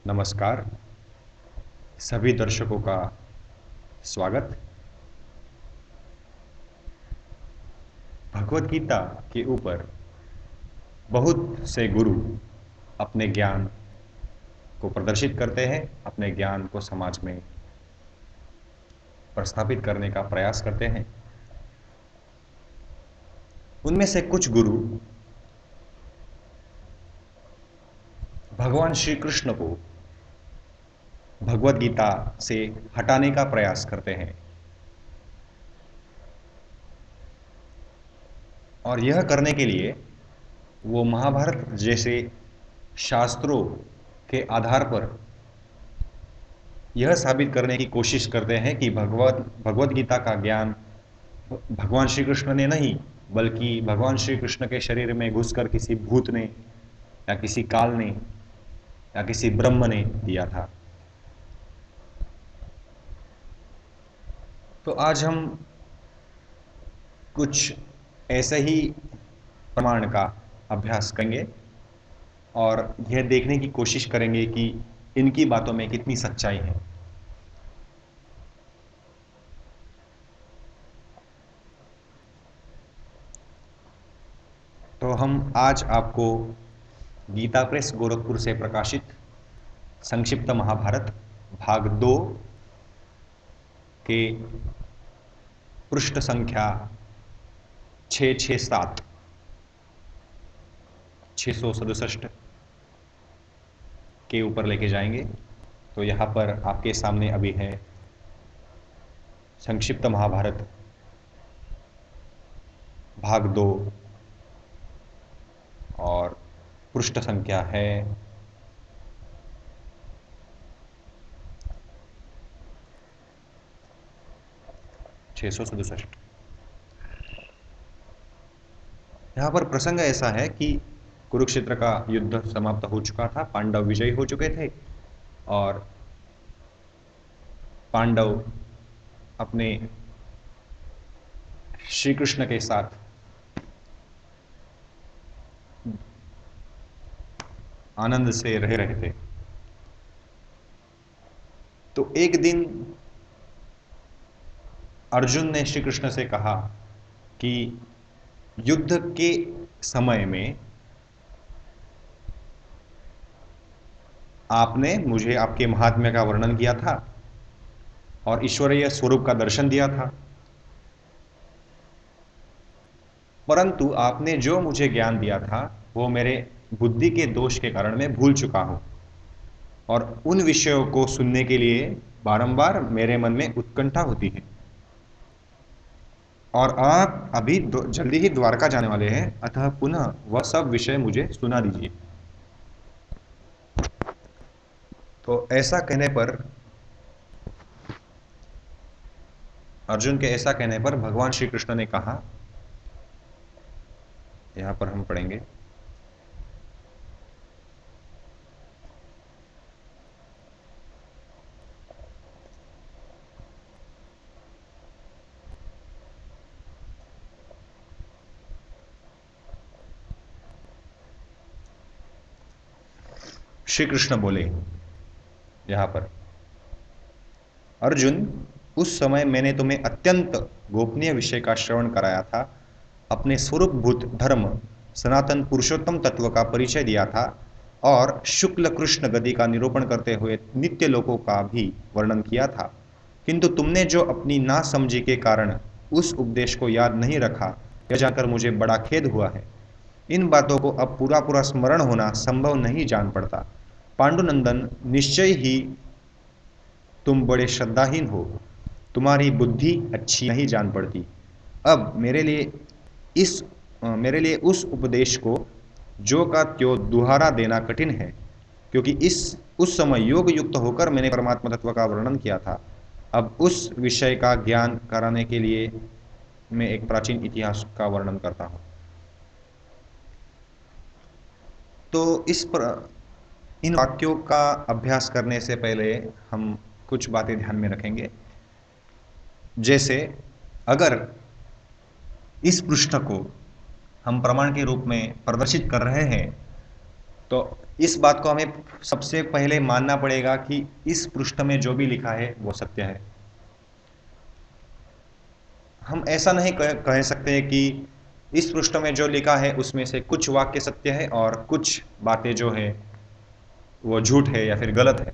नमस्कार सभी दर्शकों का स्वागत। भगवत गीता के ऊपर बहुत से गुरु अपने ज्ञान को प्रदर्शित करते हैं, अपने ज्ञान को समाज में प्रस्थापित करने का प्रयास करते हैं। उनमें से कुछ गुरु भगवान श्री कृष्ण को भगवत गीता से हटाने का प्रयास करते हैं और यह करने के लिए वो महाभारत जैसे शास्त्रों के आधार पर यह साबित करने की कोशिश करते हैं कि भगवत गीता का ज्ञान भगवान श्री कृष्ण ने नहीं, बल्कि भगवान श्री कृष्ण के शरीर में घुसकर किसी भूत ने या किसी काल ने या किसी ब्रह्म ने दिया था। तो आज हम कुछ ऐसे ही प्रमाण का अभ्यास करेंगे और यह देखने की कोशिश करेंगे कि इनकी बातों में कितनी सच्चाई है। तो हम आज आपको गीता प्रेस गोरखपुर से प्रकाशित संक्षिप्त महाभारत भाग 2 के पृष्ठ संख्या 667 667 के ऊपर लेके जाएंगे। तो यहाँ पर आपके सामने अभी है संक्षिप्त महाभारत भाग 2 और पृष्ठ संख्या है 667। यहाँ पर प्रसंग ऐसा है कि कुरुक्षेत्र का युद्ध समाप्त हो चुका था, पांडव विजयी हो चुके थे और पांडव अपने श्री कृष्ण के साथ आनंद से रह रहे थे। तो एक दिन अर्जुन ने श्री कृष्ण से कहा कि युद्ध के समय में आपने मुझे आपके महात्म्य का वर्णन किया था और ईश्वरीय स्वरूप का दर्शन दिया था, परंतु आपने जो मुझे ज्ञान दिया था वो मेरे बुद्धि के दोष के कारण मैं भूल चुका हूं और उन विषयों को सुनने के लिए बारंबार मेरे मन में उत्कंठा होती है। और आप अभी जल्दी ही द्वारका जाने वाले हैं, अतः पुनः वह सब विषय मुझे सुना दीजिए। तो ऐसा कहने पर अर्जुन के ऐसा कहने पर भगवान श्री कृष्ण ने कहा, यहां पर हम पढ़ेंगे, श्री कृष्ण बोले यहां पर, अर्जुन, उस समय मैंने तुम्हें अत्यंत गोपनीय विषय का श्रवण कराया था, अपने स्वरूपभूत धर्म सनातन पुरुषोत्तम तत्व का परिचय दिया था और शुक्ल कृष्ण गति का निरूपण करते हुए नित्य लोकों का भी वर्णन किया था। किंतु तुमने जो अपनी नासमझी के कारण उस उपदेश को याद नहीं रखा, यह जानकर मुझे बड़ा खेद हुआ है। इन बातों को अब पूरा पूरा स्मरण होना संभव नहीं जान पड़ता। पांडुनंदन, निश्चय ही तुम बड़े श्रद्धाहीन हो, तुम्हारी बुद्धि अच्छी नहीं जान पड़ती। अब मेरे लिए उस उपदेश को जो का त्यों दुहारा देना कठिन है, क्योंकि उस समय योग युक्त होकर मैंने परमात्मा तत्व का वर्णन किया था। अब उस विषय का ज्ञान कराने के लिए मैं एक प्राचीन इतिहास का वर्णन करता हूं। तो इन वाक्यों का अभ्यास करने से पहले हम कुछ बातें ध्यान में रखेंगे। जैसे अगर इस पृष्ठ को हम प्रमाण के रूप में प्रदर्शित कर रहे हैं तो इस बात को हमें सबसे पहले मानना पड़ेगा कि इस पृष्ठ में जो भी लिखा है वो सत्य है। हम ऐसा नहीं कह सकते कि इस पृष्ठ में जो लिखा है उसमें से कुछ वाक्य सत्य है और कुछ बातें जो है वो झूठ है या फिर गलत है।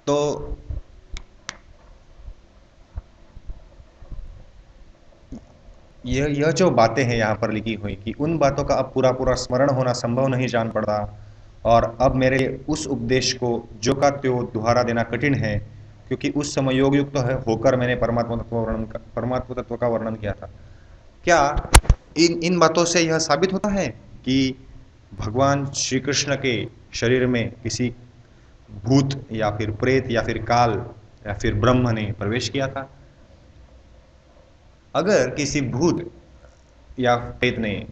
तो यह जो बातें हैं यहाँ पर लिखी हुई कि उन बातों का अब पूरा पूरा स्मरण होना संभव नहीं जान पड़ रहा, और अब मेरे लिए उस उपदेश को जो का त्यों दोहरा देना कठिन है, क्योंकि उस समय योग युक्त है होकर मैंने परमात्मा तत्व का वर्णन किया था। क्या इन इन बातों से यह साबित होता है कि भगवान श्री कृष्ण के शरीर में किसी भूत या फिर प्रेत या फिर काल या फिर ब्रह्म ने प्रवेश किया था? अगर किसी भूत या प्रेत ने,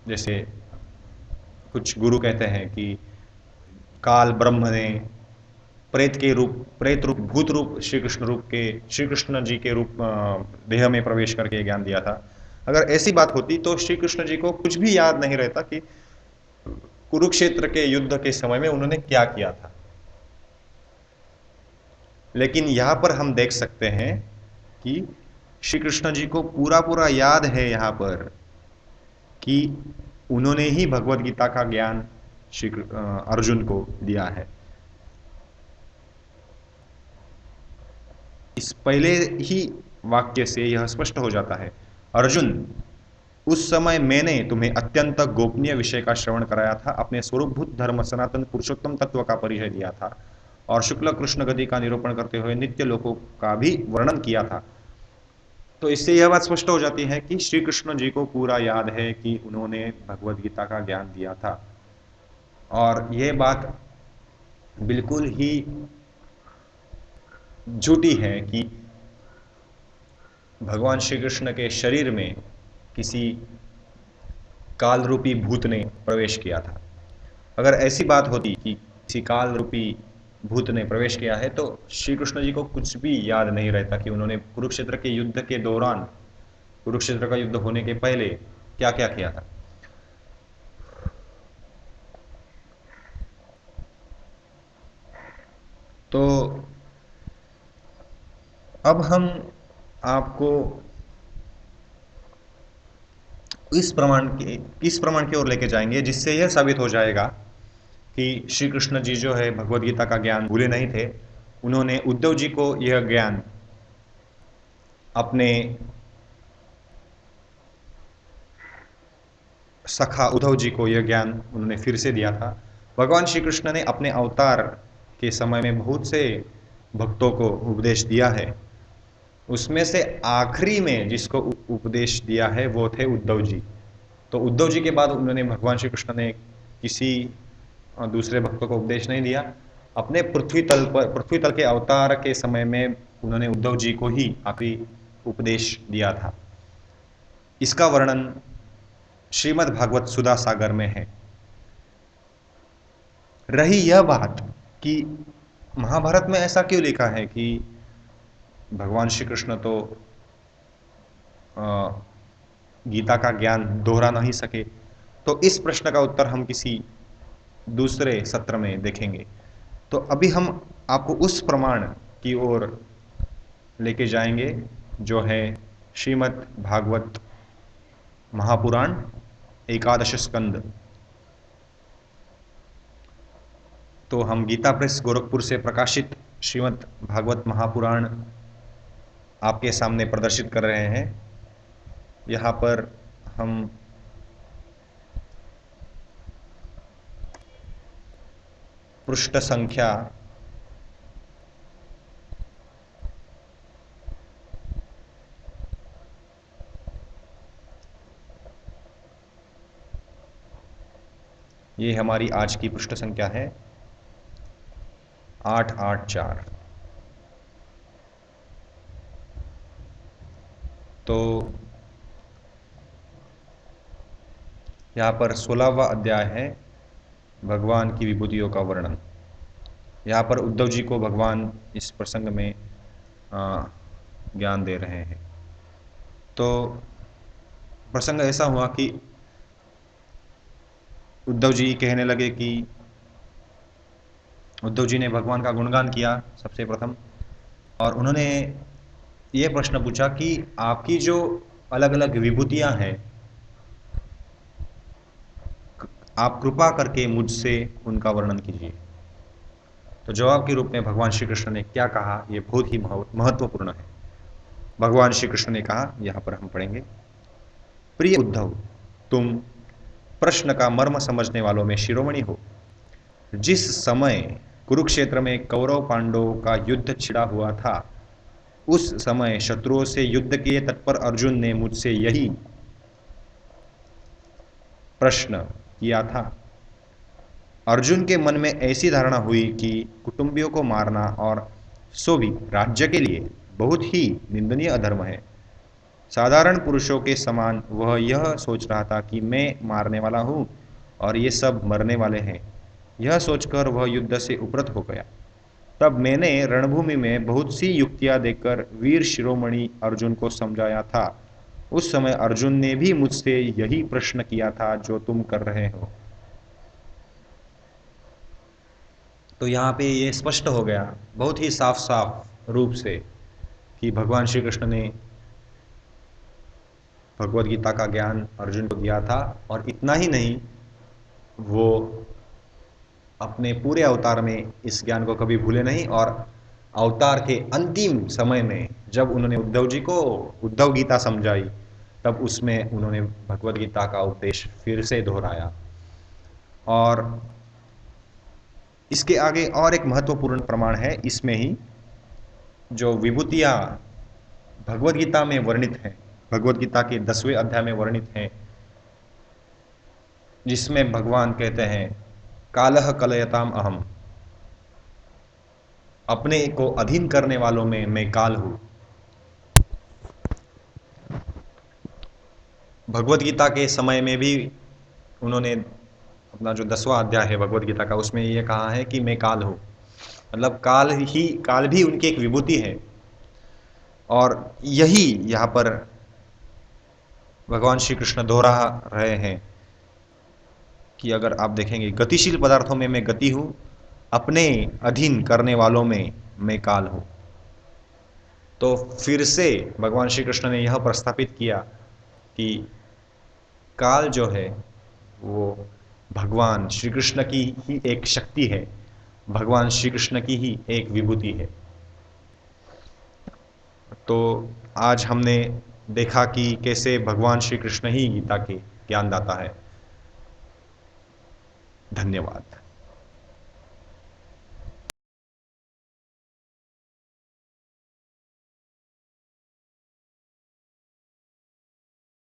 जैसे कुछ गुरु कहते हैं कि काल ब्रह्म ने प्रेत रूप भूत रूप श्री कृष्ण जी के रूप देह में प्रवेश करके ज्ञान दिया था, अगर ऐसी बात होती तो श्री कृष्ण जी को कुछ भी याद नहीं रहता कि कुरुक्षेत्र के युद्ध के समय में उन्होंने क्या किया था। लेकिन यहां पर हम देख सकते हैं कि श्री कृष्ण जी को पूरा पूरा याद है यहाँ पर कि उन्होंने ही भगवत गीता का ज्ञान अर्जुन को दिया है। इस पहले ही वाक्य से यह स्पष्ट हो जाता है, अर्जुन उस समय मैंने तुम्हें अत्यंत गोपनीय विषय का श्रवण कराया था, अपने स्वरूपभूत धर्म सनातन पुरुषोत्तम तत्व का परिचय दिया था और शुक्ल कृष्ण गति का निरूपण करते हुए नित्य लोकों का भी वर्णन किया था। तो इससे यह बात स्पष्ट हो जाती है कि श्री कृष्ण जी को पूरा याद है कि उन्होंने भगवत गीता का ज्ञान दिया था, और यह बात बिल्कुल ही झूठी है कि भगवान श्री कृष्ण के शरीर में किसी काल रूपी भूत ने प्रवेश किया था। अगर ऐसी बात होती कि किसी काल रूपी भूत ने प्रवेश किया है तो श्री कृष्ण जी को कुछ भी याद नहीं रहता कि उन्होंने कुरुक्षेत्र के युद्ध के दौरान, कुरुक्षेत्र का युद्ध होने के पहले क्या क्या किया था। तो अब हम आपको इस प्रमाण की ओर लेके जाएंगे जिससे यह साबित हो जाएगा कि श्री कृष्ण जी जो है भगवत गीता का ज्ञान भूले नहीं थे। उन्होंने उद्धव जी को यह ज्ञान अपने सखा उद्धव जी को यह ज्ञान उन्होंने फिर से दिया था। भगवान श्री कृष्ण ने अपने अवतार के समय में बहुत से भक्तों को उपदेश दिया है, उसमें से आखिरी में जिसको उपदेश दिया है वो थे उद्धव जी। तो उद्धव जी के बाद उन्होंने भगवान श्री कृष्ण ने किसी दूसरे भक्तों को उपदेश नहीं दिया। अपने पृथ्वी तल के अवतार के समय में उन्होंने उद्धव जी को ही आखिरी उपदेश दिया था। इसका वर्णन श्रीमद् भागवत सुधा सागर में है। रही यह बात कि महाभारत में ऐसा क्यों लिखा है कि भगवान श्री कृष्ण तो गीता का ज्ञान दोहरा नहीं सके, तो इस प्रश्न का उत्तर हम किसी दूसरे सत्र में देखेंगे। तो अभी हम आपको उस प्रमाण की ओर लेके जाएंगे जो है श्रीमद् भागवत महापुराण एकादश स्कंद। तो हम गीता प्रेस गोरखपुर से प्रकाशित श्रीमद् भागवत महापुराण आपके सामने प्रदर्शित कर रहे हैं। यहाँ पर हम पृष्ठ संख्या 8 हमारी आज की पृष्ठ संख्या है 884। तो यहाँ पर 16वां अध्याय है भगवान की विभूतियों का वर्णन। यहाँ पर उद्धव जी को भगवान इस प्रसंग में ज्ञान दे रहे हैं। तो प्रसंग ऐसा हुआ कि उद्धव जी कहने लगे कि उद्धव जी ने भगवान का गुणगान किया सबसे प्रथम, और उन्होंने ये प्रश्न पूछा कि आपकी जो अलग अलग विभूतियां हैं, आप कृपा करके मुझसे उनका वर्णन कीजिए। तो जवाब के रूप में भगवान श्री कृष्ण ने क्या कहा, ये बहुत ही महत्वपूर्ण है। भगवान श्री कृष्ण ने कहा, यहां पर हम पढ़ेंगे, प्रिय उद्धव, तुम प्रश्न का मर्म समझने वालों में शिरोमणि हो। जिस समय कुरुक्षेत्र में कौरव पांडवों का युद्ध छिड़ा हुआ था, उस समय शत्रुओं से युद्ध के तत्पर अर्जुन ने मुझसे यही प्रश्न किया था। अर्जुन के मन में ऐसी धारणा हुई कि कुटुंबियों को मारना, और सो भी राज्य के लिए, बहुत ही निंदनीय अधर्म है। साधारण पुरुषों के समान वह यह सोच रहा था कि मैं मारने वाला हूं और ये सब मरने वाले हैं। यह सोचकर वह युद्ध से उपरत हो गया। तब मैंने रणभूमि में बहुत सी युक्तियां देकर वीर शिरोमणि अर्जुन को समझाया था। उस समय अर्जुन ने भी मुझसे यही प्रश्न किया था जो तुम कर रहे हो। तो यहाँ पे ये स्पष्ट हो गया बहुत ही साफ साफ रूप से कि भगवान श्री कृष्ण ने भगवद गीता का ज्ञान अर्जुन को दिया था, और इतना ही नहीं, वो अपने पूरे अवतार में इस ज्ञान को कभी भूले नहीं, और अवतार के अंतिम समय में जब उन्होंने उद्धव जी को उद्धव गीता समझाई, तब उसमें उन्होंने भगवद गीता का उपदेश फिर से दोहराया। और इसके आगे और एक महत्वपूर्ण प्रमाण है इसमें ही, जो विभूतियां भगवद गीता में वर्णित हैं, भगवद गीता के 10वें अध्याय में वर्णित हैं, जिसमें भगवान कहते हैं, कालह कलयताम अहम, अपने को अधीन करने वालों में मैं काल हूं। भगवद गीता के समय में भी उन्होंने अपना जो 10वां अध्याय है भगवद गीता का, उसमें ये कहा है कि मैं काल हूं, मतलब काल भी उनकी एक विभूति है। और यही यहां पर भगवान श्री कृष्ण दोहरा रहे हैं कि अगर आप देखेंगे, गतिशील पदार्थों में मैं गति हूं, अपने अधीन करने वालों में मैं काल हूं। तो फिर से भगवान श्री कृष्ण ने यह प्रस्तापित किया कि काल जो है वो भगवान श्री कृष्ण की ही एक शक्ति है, भगवान श्री कृष्ण की ही एक विभूति है। तो आज हमने देखा कि कैसे भगवान श्री कृष्ण ही गीता के ज्ञानदाता है। धन्यवाद।